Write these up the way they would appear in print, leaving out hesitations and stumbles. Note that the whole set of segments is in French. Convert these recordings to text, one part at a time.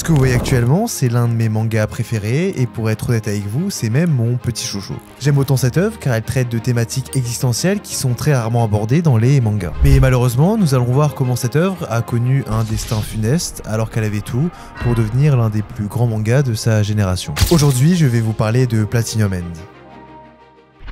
que vous voyez actuellement, c'est l'un de mes mangas préférés, et pour être honnête avec vous, c'est même mon petit chouchou. J'aime autant cette œuvre car elle traite de thématiques existentielles qui sont très rarement abordées dans les mangas. Mais malheureusement, nous allons voir comment cette œuvre a connu un destin funeste alors qu'elle avait tout pour devenir l'un des plus grands mangas de sa génération. Aujourd'hui, je vais vous parler de Platinum End.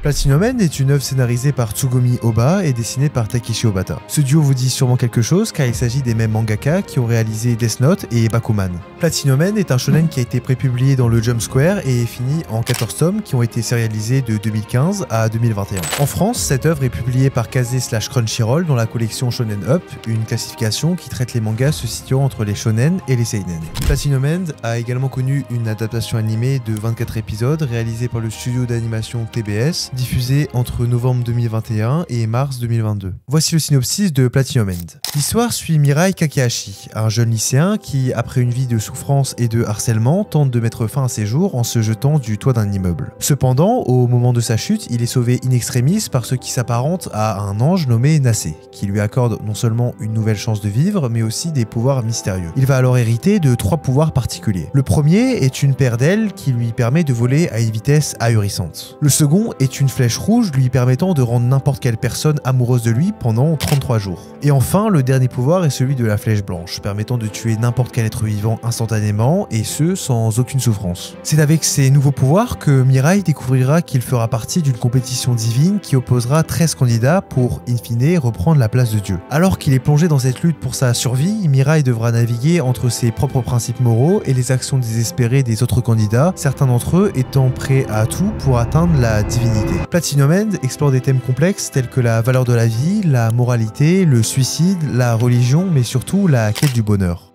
Platinum End est une œuvre scénarisée par Tsugomi Ohba et dessinée par Takeshi Obata. Ce duo vous dit sûrement quelque chose car il s'agit des mêmes mangaka qui ont réalisé Death Note et Bakuman. Platinum End est un shonen qui a été prépublié dans le Jump Square et est fini en 14 tomes qui ont été sérialisés de 2015 à 2021. En France, cette œuvre est publiée par Kazé/Crunchyroll dans la collection Shonen Up, une classification qui traite les mangas se situant entre les shonen et les seinen. Platinum End a également connu une adaptation animée de 24 épisodes réalisée par le studio d'animation TBS, diffusé entre novembre 2021 et mars 2022. Voici le synopsis de Platinum End. L'histoire suit Mirai Kakehashi, un jeune lycéen qui, après une vie de souffrance et de harcèlement, tente de mettre fin à ses jours en se jetant du toit d'un immeuble. Cependant, au moment de sa chute, il est sauvé in extremis par ce qui s'apparente à un ange nommé Nasé, qui lui accorde non seulement une nouvelle chance de vivre, mais aussi des pouvoirs mystérieux. Il va alors hériter de 3 pouvoirs particuliers. Le premier est une paire d'ailes qui lui permet de voler à une vitesse ahurissante. Le second est une flèche rouge lui permettant de rendre n'importe quelle personne amoureuse de lui pendant 33 jours. Et enfin, le dernier pouvoir est celui de la flèche blanche, permettant de tuer n'importe quel être vivant instantanément, et ce, sans aucune souffrance. C'est avec ces nouveaux pouvoirs que Mirai découvrira qu'il fera partie d'une compétition divine qui opposera 13 candidats pour, in fine, reprendre la place de Dieu. Alors qu'il est plongé dans cette lutte pour sa survie, Mirai devra naviguer entre ses propres principes moraux et les actions désespérées des autres candidats, certains d'entre eux étant prêts à tout pour atteindre la divinité. Platinum End explore des thèmes complexes tels que la valeur de la vie, la moralité, le suicide, la religion, mais surtout la quête du bonheur.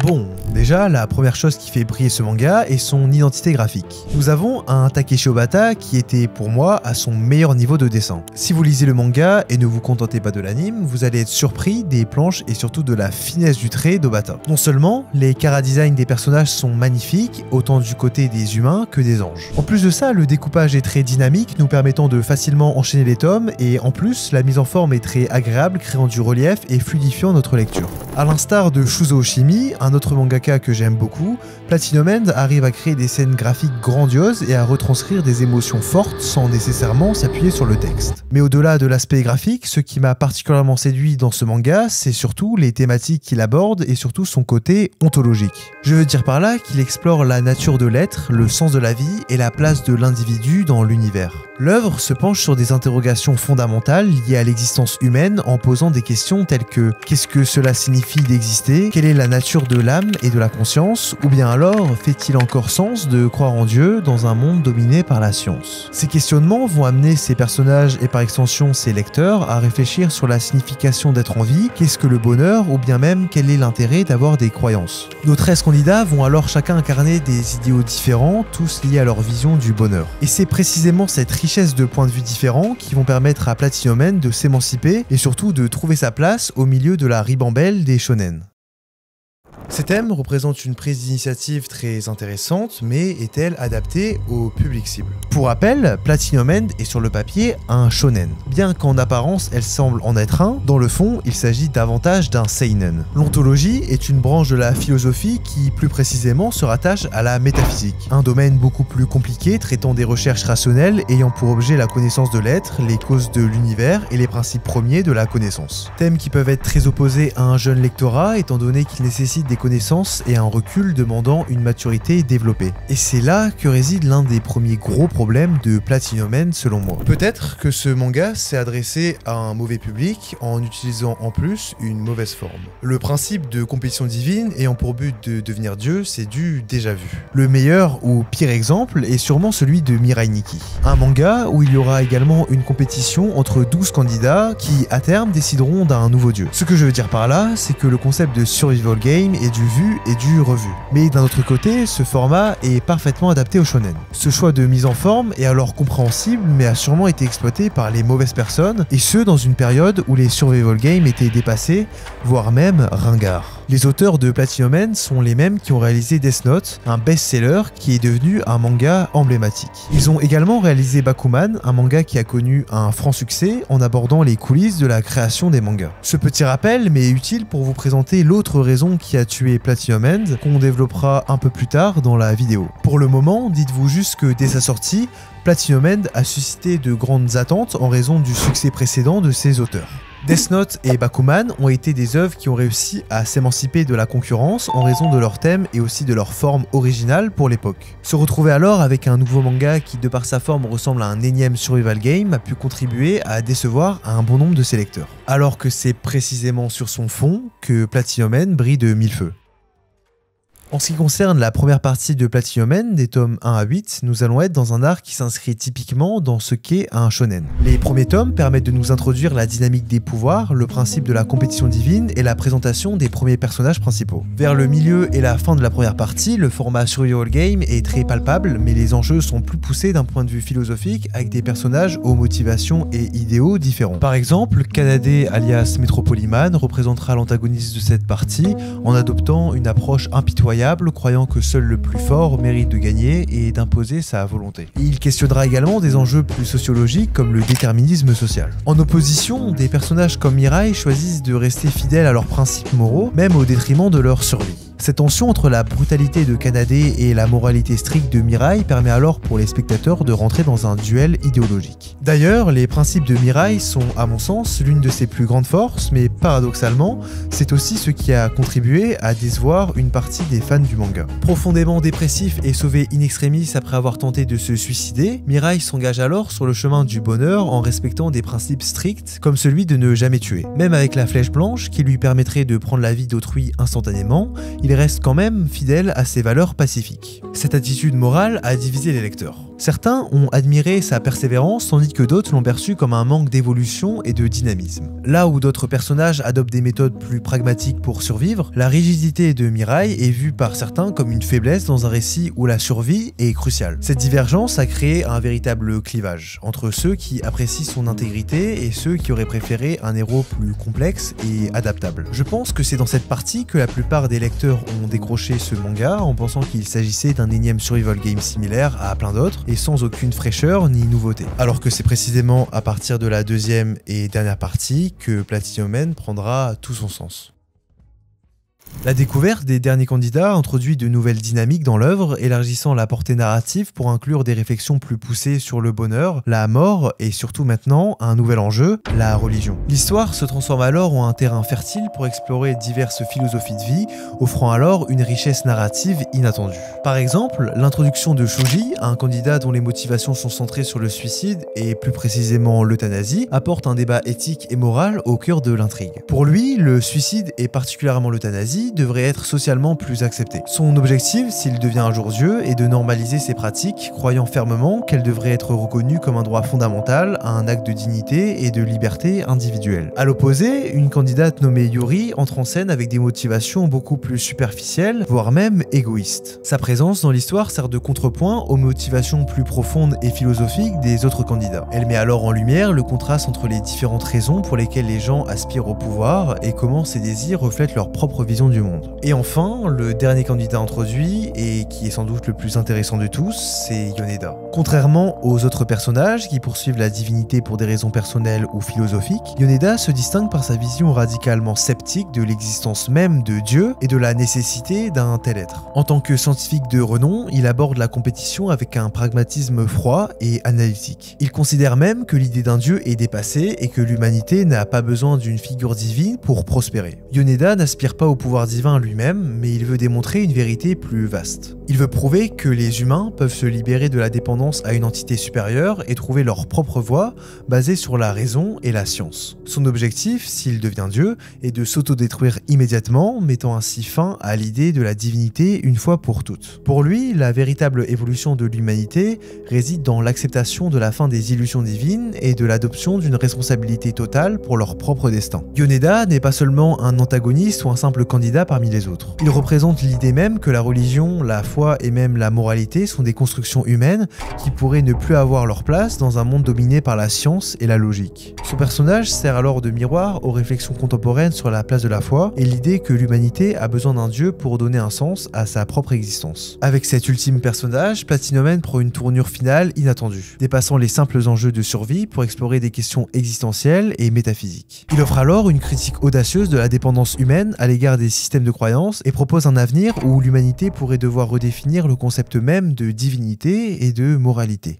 Bon, déjà, la première chose qui fait briller ce manga est son identité graphique. Nous avons un Takeshi Obata qui était pour moi à son meilleur niveau de dessin. Si vous lisez le manga et ne vous contentez pas de l'anime, vous allez être surpris des planches et surtout de la finesse du trait d'Obata. Non seulement, les chara-design des personnages sont magnifiques, autant du côté des humains que des anges. En plus de ça, le découpage est très dynamique, nous permettant de facilement enchaîner les tomes, et en plus, la mise en forme est très agréable, créant du relief et fluidifiant notre lecture. A l'instar de Shuzo Oshimi, un autre mangaka que j'aime beaucoup, Platinum End arrive à créer des scènes graphiques grandioses et à retranscrire des émotions fortes sans nécessairement s'appuyer sur le texte. Mais au-delà de l'aspect graphique, ce qui m'a particulièrement séduit dans ce manga, c'est surtout les thématiques qu'il aborde et surtout son côté ontologique. Je veux dire par là qu'il explore la nature de l'être, le sens de la vie et la place de l'individu dans l'univers. L'œuvre se penche sur des interrogations fondamentales liées à l'existence humaine en posant des questions telles que qu'est-ce que cela signifie d'exister, quelle est la nature de l'âme et de la conscience, ou bien alors fait-il encore sens de croire en Dieu dans un monde dominé par la science. Ces questionnements vont amener ces personnages et par extension ces lecteurs à réfléchir sur la signification d'être en vie, qu'est-ce que le bonheur, ou bien même quel est l'intérêt d'avoir des croyances. Nos 13 candidats vont alors chacun incarner des idéaux différents, tous liés à leur vision du bonheur. Et c'est précisément cette richesse de points de vue différents qui vont permettre à Platinum End de s'émanciper et surtout de trouver sa place au milieu de la ribambelle des shonen. Ces thèmes représentent une prise d'initiative très intéressante, mais est-elle adaptée au public cible? Pour rappel, Platinum End est sur le papier un shonen. Bien qu'en apparence elle semble en être un, dans le fond il s'agit davantage d'un seinen. L'ontologie est une branche de la philosophie qui plus précisément se rattache à la métaphysique. Un domaine beaucoup plus compliqué traitant des recherches rationnelles ayant pour objet la connaissance de l'être, les causes de l'univers et les principes premiers de la connaissance. Thèmes qui peuvent être très opposés à un jeune lectorat étant donné qu'ils nécessitent des connaissances et un recul demandant une maturité développée. Et c'est là que réside l'un des premiers gros problèmes de Platinum End selon moi. Peut-être que ce manga s'est adressé à un mauvais public en utilisant en plus une mauvaise forme. Le principe de compétition divine ayant pour but de devenir Dieu, c'est du déjà vu. Le meilleur ou pire exemple est sûrement celui de Mirai Nikki. Un manga où il y aura également une compétition entre 12 candidats qui à terme décideront d'un nouveau dieu. Ce que je veux dire par là, c'est que le concept de survival game est du vu et du revu. Mais d'un autre côté, ce format est parfaitement adapté au shonen. Ce choix de mise en forme est alors compréhensible mais a sûrement été exploité par les mauvaises personnes, et ce dans une période où les survival games étaient dépassés, voire même ringards. Les auteurs de Platinum End sont les mêmes qui ont réalisé Death Note, un best-seller qui est devenu un manga emblématique. Ils ont également réalisé Bakuman, un manga qui a connu un franc succès en abordant les coulisses de la création des mangas. Ce petit rappel m'est utile pour vous présenter l'autre raison qui a tué Platinum End, qu'on développera un peu plus tard dans la vidéo. Pour le moment, dites-vous juste que dès sa sortie, Platinum End a suscité de grandes attentes en raison du succès précédent de ses auteurs. Death Note et Bakuman ont été des œuvres qui ont réussi à s'émanciper de la concurrence en raison de leur thème et aussi de leur forme originale pour l'époque. Se retrouver alors avec un nouveau manga qui, de par sa forme, ressemble à un énième survival game a pu contribuer à décevoir un bon nombre de ses lecteurs. Alors que c'est précisément sur son fond que Platinum End brille de mille feux. En ce qui concerne la première partie de Platinum End, des tomes 1 à 8, nous allons être dans un arc qui s'inscrit typiquement dans ce qu'est un shonen. Les premiers tomes permettent de nous introduire la dynamique des pouvoirs, le principe de la compétition divine et la présentation des premiers personnages principaux. Vers le milieu et la fin de la première partie, le format survival game est très palpable, mais les enjeux sont plus poussés d'un point de vue philosophique avec des personnages aux motivations et idéaux différents. Par exemple, Kanade alias Metropoliman représentera l'antagoniste de cette partie en adoptant une approche impitoyable, croyant que seul le plus fort mérite de gagner et d'imposer sa volonté. Il questionnera également des enjeux plus sociologiques comme le déterminisme social. En opposition, des personnages comme Mirai choisissent de rester fidèles à leurs principes moraux, même au détriment de leur survie. Cette tension entre la brutalité de Kanade et la moralité stricte de Mirai permet alors pour les spectateurs de rentrer dans un duel idéologique. D'ailleurs, les principes de Mirai sont, à mon sens, l'une de ses plus grandes forces, mais paradoxalement, c'est aussi ce qui a contribué à décevoir une partie des fans du manga. Profondément dépressif et sauvé in extremis après avoir tenté de se suicider, Mirai s'engage alors sur le chemin du bonheur en respectant des principes stricts comme celui de ne jamais tuer. Même avec la flèche blanche qui lui permettrait de prendre la vie d'autrui instantanément, il reste quand même fidèle à ses valeurs pacifiques. Cette attitude morale a divisé les lecteurs. Certains ont admiré sa persévérance tandis que d'autres l'ont perçu comme un manque d'évolution et de dynamisme. Là où d'autres personnages adoptent des méthodes plus pragmatiques pour survivre, la rigidité de Mirai est vue par certains comme une faiblesse dans un récit où la survie est cruciale. Cette divergence a créé un véritable clivage entre ceux qui apprécient son intégrité et ceux qui auraient préféré un héros plus complexe et adaptable. Je pense que c'est dans cette partie que la plupart des lecteurs ont décroché ce manga en pensant qu'il s'agissait d'un énième survival game similaire à plein d'autres et sans aucune fraîcheur ni nouveauté. Alors que c'est précisément à partir de la deuxième et dernière partie que Platinum End prendra tout son sens. La découverte des derniers candidats introduit de nouvelles dynamiques dans l'œuvre, élargissant la portée narrative pour inclure des réflexions plus poussées sur le bonheur, la mort et surtout maintenant un nouvel enjeu, la religion. L'histoire se transforme alors en un terrain fertile pour explorer diverses philosophies de vie, offrant alors une richesse narrative inattendue. Par exemple, l'introduction de Shuji, un candidat dont les motivations sont centrées sur le suicide et plus précisément l'euthanasie, apporte un débat éthique et moral au cœur de l'intrigue. Pour lui, le suicide et particulièrement l'euthanasie devrait être socialement plus accepté. Son objectif, s'il devient un jour Dieu, est de normaliser ces pratiques, croyant fermement qu'elles devraient être reconnues comme un droit fondamental, un acte de dignité et de liberté individuelle. À l'opposé, une candidate nommée Yuri entre en scène avec des motivations beaucoup plus superficielles, voire même égoïstes. Sa présence dans l'histoire sert de contrepoint aux motivations plus profondes et philosophiques des autres candidats. Elle met alors en lumière le contraste entre les différentes raisons pour lesquelles les gens aspirent au pouvoir et comment ces désirs reflètent leur propre vision du monde. Et enfin, le dernier candidat introduit, et qui est sans doute le plus intéressant de tous, c'est Yoneda. Contrairement aux autres personnages qui poursuivent la divinité pour des raisons personnelles ou philosophiques, Yoneda se distingue par sa vision radicalement sceptique de l'existence même de Dieu et de la nécessité d'un tel être. En tant que scientifique de renom, il aborde la compétition avec un pragmatisme froid et analytique. Il considère même que l'idée d'un Dieu est dépassée et que l'humanité n'a pas besoin d'une figure divine pour prospérer. Yoneda n'aspire pas au pouvoir divin lui-même, mais il veut démontrer une vérité plus vaste. Il veut prouver que les humains peuvent se libérer de la dépendance à une entité supérieure et trouver leur propre voie basée sur la raison et la science. Son objectif, s'il devient Dieu, est de s'autodétruire immédiatement, mettant ainsi fin à l'idée de la divinité une fois pour toutes. Pour lui, la véritable évolution de l'humanité réside dans l'acceptation de la fin des illusions divines et de l'adoption d'une responsabilité totale pour leur propre destin. Yoneda n'est pas seulement un antagoniste ou un simple candidat parmi les autres. Il représente l'idée même que la religion, la foi et même la moralité sont des constructions humaines qui pourraient ne plus avoir leur place dans un monde dominé par la science et la logique. Son personnage sert alors de miroir aux réflexions contemporaines sur la place de la foi et l'idée que l'humanité a besoin d'un dieu pour donner un sens à sa propre existence. Avec cet ultime personnage, Platinum End prend une tournure finale inattendue, dépassant les simples enjeux de survie pour explorer des questions existentielles et métaphysiques. Il offre alors une critique audacieuse de la dépendance humaine à l'égard des systèmes de croyance et propose un avenir où l'humanité pourrait devoir redéfinir le concept même de divinité et de moralité.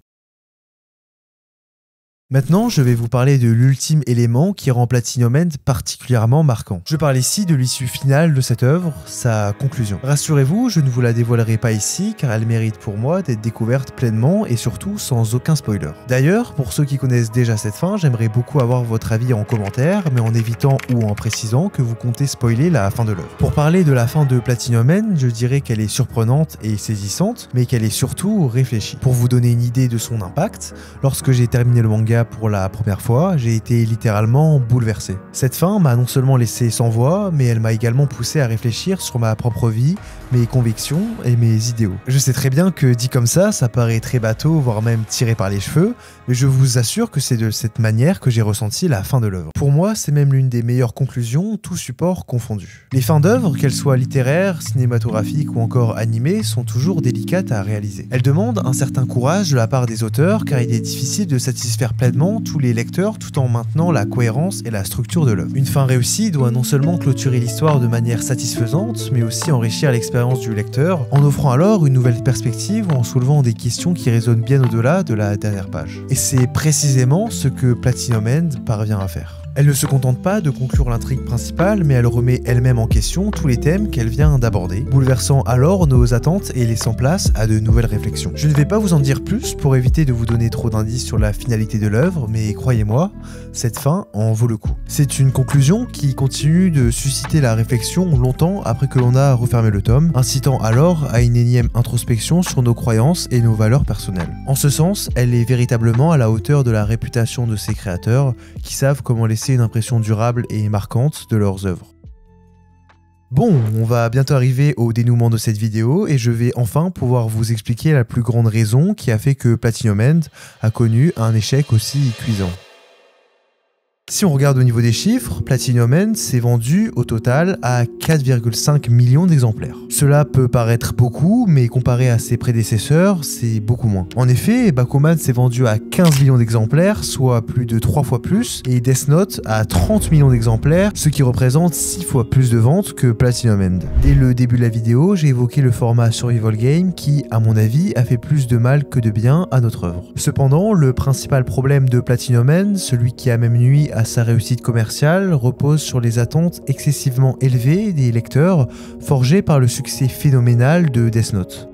Maintenant, je vais vous parler de l'ultime élément qui rend Platinum End particulièrement marquant. Je parle ici de l'issue finale de cette œuvre, sa conclusion. Rassurez-vous, je ne vous la dévoilerai pas ici car elle mérite pour moi d'être découverte pleinement et surtout sans aucun spoiler. D'ailleurs, pour ceux qui connaissent déjà cette fin, j'aimerais beaucoup avoir votre avis en commentaire, mais en évitant ou en précisant que vous comptez spoiler la fin de l'œuvre. Pour parler de la fin de Platinum End, je dirais qu'elle est surprenante et saisissante, mais qu'elle est surtout réfléchie. Pour vous donner une idée de son impact, lorsque j'ai terminé le manga pour la première fois, j'ai été littéralement bouleversé. Cette fin m'a non seulement laissé sans voix, mais elle m'a également poussé à réfléchir sur ma propre vie, mes convictions et mes idéaux. Je sais très bien que dit comme ça paraît très bateau, voire même tiré par les cheveux, mais je vous assure que c'est de cette manière que j'ai ressenti la fin de l'œuvre. Pour moi, c'est même l'une des meilleures conclusions, tout support confondu. Les fins d'œuvre, qu'elles soient littéraires, cinématographiques ou encore animées, sont toujours délicates à réaliser. Elles demandent un certain courage de la part des auteurs, car il est difficile de satisfaire pleinement tous les lecteurs tout en maintenant la cohérence et la structure de l'œuvre. Une fin réussie doit non seulement clôturer l'histoire de manière satisfaisante, mais aussi enrichir l'expérience du lecteur, en offrant alors une nouvelle perspective ou en soulevant des questions qui résonnent bien au-delà de la dernière page. Et c'est précisément ce que Platinum End parvient à faire. Elle ne se contente pas de conclure l'intrigue principale, mais elle remet elle-même en question tous les thèmes qu'elle vient d'aborder, bouleversant alors nos attentes et laissant place à de nouvelles réflexions. Je ne vais pas vous en dire plus pour éviter de vous donner trop d'indices sur la finalité de l'œuvre, mais croyez-moi, cette fin en vaut le coup. C'est une conclusion qui continue de susciter la réflexion longtemps après que l'on a refermé le tome, incitant alors à une énième introspection sur nos croyances et nos valeurs personnelles. En ce sens, elle est véritablement à la hauteur de la réputation de ses créateurs, qui savent comment laisser une impression durable et marquante de leurs œuvres. Bon, on va bientôt arriver au dénouement de cette vidéo et je vais enfin pouvoir vous expliquer la plus grande raison qui a fait que Platinum End a connu un échec aussi cuisant. Si on regarde au niveau des chiffres, Platinum End s'est vendu au total à 4,5 millions d'exemplaires. Cela peut paraître beaucoup, mais comparé à ses prédécesseurs, c'est beaucoup moins. En effet, Bakuman s'est vendu à 15 millions d'exemplaires, soit plus de 3 fois plus, et Death Note à 30 millions d'exemplaires, ce qui représente 6 fois plus de ventes que Platinum End. Dès le début de la vidéo, j'ai évoqué le format Survival Game qui, à mon avis, a fait plus de mal que de bien à notre œuvre. Cependant, le principal problème de Platinum End, celui qui a même nui à sa réussite commerciale, repose sur les attentes excessivement élevées des lecteurs, forgées par le succès phénoménal de Death Note.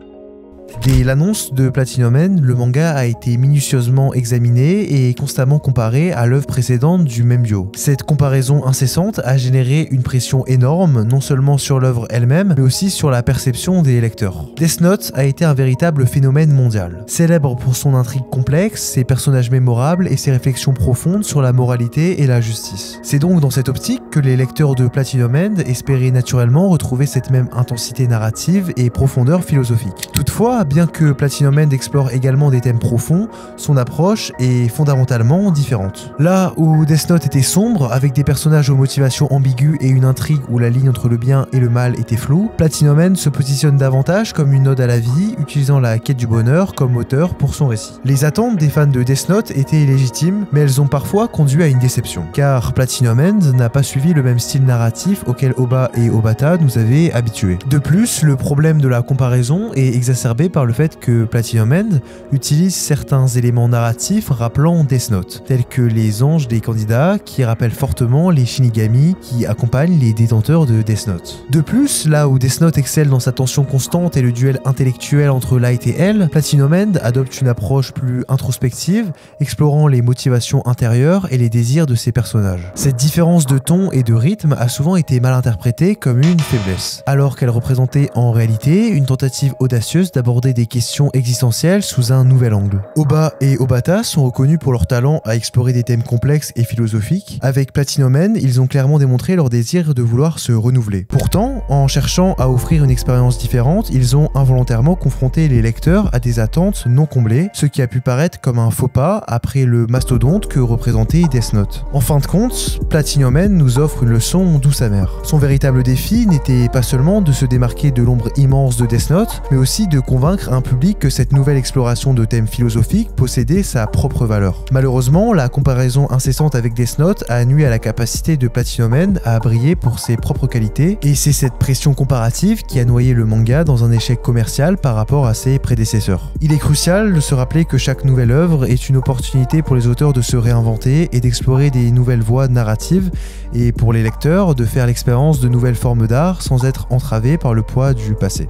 Dès l'annonce de Platinum End, le manga a été minutieusement examiné et constamment comparé à l'œuvre précédente du même duo. Cette comparaison incessante a généré une pression énorme, non seulement sur l'œuvre elle-même, mais aussi sur la perception des lecteurs. Death Note a été un véritable phénomène mondial. Célèbre pour son intrigue complexe, ses personnages mémorables et ses réflexions profondes sur la moralité et la justice. C'est donc dans cette optique que les lecteurs de Platinum End espéraient naturellement retrouver cette même intensité narrative et profondeur philosophique. Toutefois, bien que Platinum End explore également des thèmes profonds, son approche est fondamentalement différente. Là où Death Note était sombre, avec des personnages aux motivations ambiguës et une intrigue où la ligne entre le bien et le mal était floue, Platinum End se positionne davantage comme une ode à la vie, utilisant la quête du bonheur comme moteur pour son récit. Les attentes des fans de Death Note étaient légitimes, mais elles ont parfois conduit à une déception, car Platinum End n'a pas suivi le même style narratif auquel Oba et Obata nous avaient habitués. De plus, le problème de la comparaison est exacerbé par le fait que Platinum End utilise certains éléments narratifs rappelant Death Note, tels que les anges des candidats qui rappellent fortement les Shinigami qui accompagnent les détenteurs de Death Note. De plus, là où Death Note excelle dans sa tension constante et le duel intellectuel entre Light et L, Platinum End adopte une approche plus introspective, explorant les motivations intérieures et les désirs de ses personnages. Cette différence de ton et de rythme a souvent été mal interprétée comme une faiblesse, alors qu'elle représentait en réalité une tentative audacieuse d'aborder aborder des questions existentielles sous un nouvel angle. Oba et Obata sont reconnus pour leur talent à explorer des thèmes complexes et philosophiques. Avec Platinum End, ils ont clairement démontré leur désir de vouloir se renouveler. Pourtant, en cherchant à offrir une expérience différente, ils ont involontairement confronté les lecteurs à des attentes non comblées, ce qui a pu paraître comme un faux pas après le mastodonte que représentait Death Note. En fin de compte, Platinum End nous offre une leçon douce amère. Son véritable défi n'était pas seulement de se démarquer de l'ombre immense de Death Note, mais aussi de convaincre un public que cette nouvelle exploration de thèmes philosophiques possédait sa propre valeur. Malheureusement, la comparaison incessante avec Death Note a nui à la capacité de Platinum End à briller pour ses propres qualités, et c'est cette pression comparative qui a noyé le manga dans un échec commercial par rapport à ses prédécesseurs. Il est crucial de se rappeler que chaque nouvelle œuvre est une opportunité pour les auteurs de se réinventer et d'explorer des nouvelles voies narratives, et pour les lecteurs de faire l'expérience de nouvelles formes d'art sans être entravés par le poids du passé.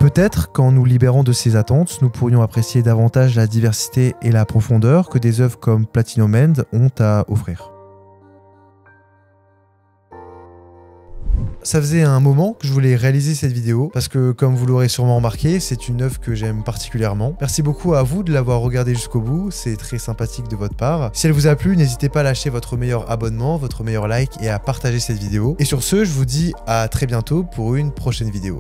Peut-être qu'en nous libérant de ces attentes, nous pourrions apprécier davantage la diversité et la profondeur que des œuvres comme Platinum End ont à offrir. Ça faisait un moment que je voulais réaliser cette vidéo parce que, comme vous l'aurez sûrement remarqué, c'est une œuvre que j'aime particulièrement. Merci beaucoup à vous de l'avoir regardé jusqu'au bout, c'est très sympathique de votre part. Si elle vous a plu, n'hésitez pas à lâcher votre meilleur abonnement, votre meilleur like et à partager cette vidéo. Et sur ce, je vous dis à très bientôt pour une prochaine vidéo.